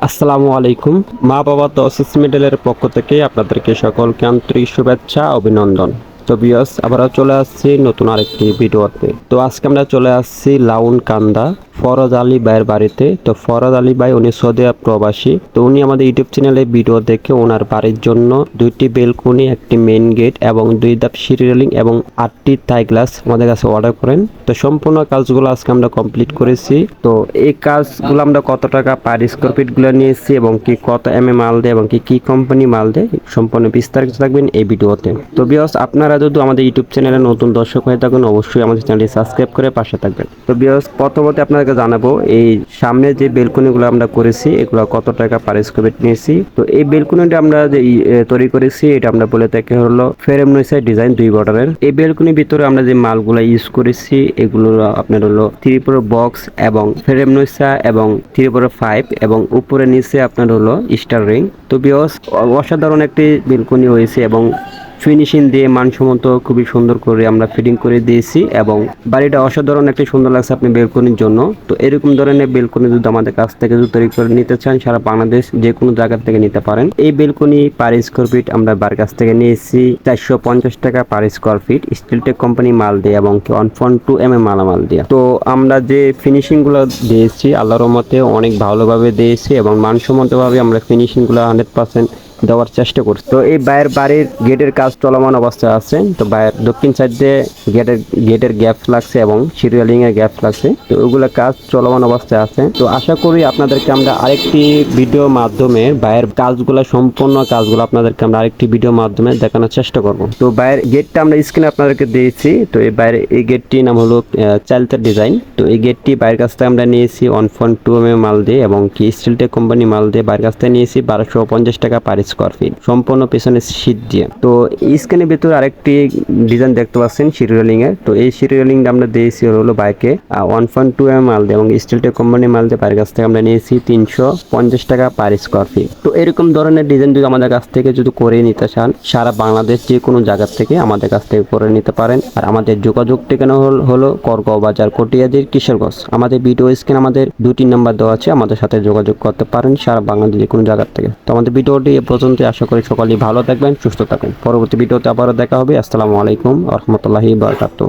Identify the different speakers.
Speaker 1: আসসালামু আলাইকুম। মা বাবা তৌসিফ মিডলের পক্ষ থেকে আপনাদেরকে সকলকে আন্তরিক শুভেচ্ছা অভিনন্দন। তো ভিউয়ার্স, আবারও চলে আসছি নতুন আরেকটি ভিডিওতে। তো আজকে আমরা চলে আসছি লাউন কান্দা ফরজ আলী ভাইয়ের বাড়িতে। তো ফরজ আলী ভাই উনি সৌদি আরব প্রবাসী। তো উনি আমাদের ইউটিউব চ্যানেলে ভিডিও দেখে ওনার বাড়ির জন্য 2টি বেলকনি, একটি মেইন গেট এবং 2 ধাপ সিঁড়ি রেলিং এবং 8টি থাই গ্লাস আমাদের কাছে অর্ডার করেন। তো সম্পূর্ণ কাজগুলো আজকে আমরা কমপ্লিট করেছি। তো এই কাজগুলো আমরা কত টাকা পার স্কোয়ার ফিট গুলো নিয়েছি এবং কি কত মাল দেয় এবং কি কোম্পানি মাল দেয় সম্পূর্ণ বিস্তারিত থাকবেন এই ভিডিওতে। তো ভিউয়ার্স, আপনারা যদি আমাদের ইউটিউব চ্যানেলে নতুন দর্শক হয়ে থাকেন অবশ্যই আমাদের চ্যানেলটি সাবস্ক্রাইব করে পাশে থাকবেন। তো ভিউয়ার্স, প্রথমত আপনাদেরকে জানাবো এই সামনে যে বেলকনিগুলো আমরা করেছি এগুলো কত টাকা পার স্কোয়ার ফিট নিয়েছি। তো এই বেলকনিটা আমরা যে তৈরি করেছি এটা আমরা বলে থাকি হলো ফ্রেম নয়সাই ডিজাইন 2 বর্ডারের। এই বেলকনির ভিতরে আমরা যে মালগুলো ইউজ করেছি এগুলো আপনার হলো 3 বক্স এবং ফ্রেম নয়সা এবং 3/5 এবং উপরে নিচে আপনার হলো স্টার রিং। তো ভিউয়ার্স, অসাধারণ একটি বেলকনি হয়েছে এবং ফিনিশিং দিয়ে মানসম্মত খুবই সুন্দর করে আমরা ফিটিং করে দিয়েছি এবং বাড়িটা অসাধারণ একটি সুন্দর লাগছে আপনি বেলকনির জন্য। তো এরকম ধরনের বেলকনি যদি আমাদের কাছ থেকে যদি তৈরি করে নিতে চান সারা বাংলাদেশ যে কোনো জায়গা থেকে নিতে পারেন। এই বেলকনি পার স্কোয়ার ফিট আমরা বাড়ির কাছ থেকে নিয়েছি 450 টাকা per square feet Steeltech company মাল দিয়ে এবং 1.2 মালামাল দিয়ে। তো আমরা যে ফিনিশিং গুলো দিয়েছি আল্লাহর রহমতে অনেক ভালোভাবে দিয়েছি এবং মানসম্মত ভাবে আমরা ফিনিশিং গুলো 100% দেওয়ার চেষ্টা করছি। তো এই বাইরের বাড়ির গেটের কাজ চলমান অবস্থায় আছে। তো বাইরের দক্ষিণ সাইড দিয়ে গেটের গ্যাপ লাগছে এবং সিরিয়ালিং এর গ্যাপ লাগছে। তো ওগুলো কাজ চলমান অবস্থায় আছে। তো আশা করি আপনাদেরকে আমরা আরেকটি ভিডিও মাধ্যমে বাইরের কাজগুলো সম্পূর্ণ কাজগুলো আপনাদেরকে আমরা আরেকটি ভিডিও মাধ্যমে দেখানোর চেষ্টা করব। তো বাইরের গেটটা আমরা স্ক্রিনে আপনাদেরকে দিয়েছি। তো এই বাইরে এই গেটটির নাম হলো চালতার ডিজাইন। তো এই গেটটি বাইরের কাছ থেকে আমরা নিয়েছি 1.2 মাল দিয়ে এবং কি স্টিলটেক কোম্পানি মাল দিয়ে বাইরের কাছ থেকে নিয়েছি 1250 টাকা পার স্কোয়ার ফিট সম্পূর্ণ পেছনে শীট দিয়ে। তো স্ক্রিনের ভিতরে আরেকটি ডিজাইন দেখতে পাচ্ছেন সিঁড়ি রেলিং এর। তো এই সিঁড়ি রেলিং আমরা দিয়েছি হলো বাইকে 1.2 মাল দিয়ে এবং স্টিলটেক কোম্পানি মাল দিয়ে বাইরের কাছ থেকে আমরা নিয়েছি 350 টাকা পার স্কোয়ার ফিট। তো এরকম ধরনের ডিজাইন যদি আমাদের কাছ থেকে যদি করে নিতে চান সারা বাংলাদেশ যে কোনো জায়গা থেকে আমাদের কাছ থেকে করে নিতে পারেন। আর আমাদের যোগাযোগ ঠিকানা হলো করগাঁও বাজার কটিয়াদির কিশোরগঞ্জ। আমাদের ভিডিও স্ক্রিনে আমাদের 2টি নাম্বার দেওয়া আছে, আমাদের সাথে যোগাযোগ করতে পারেন সারা বাংলাদেশ যে কোনো জায়গা থেকে। তো আমাদের ভিডিওটি এ পর্যন্ত। আশা করি সকলেই ভালো থাকবেন, সুস্থ থাকবেন। পরবর্তী ভিডিওতে আবারও দেখা হবে। আসসালামু আলাইকুম ওয়া রাহমাতুল্লাহি ওয়া বারাকাতুহু।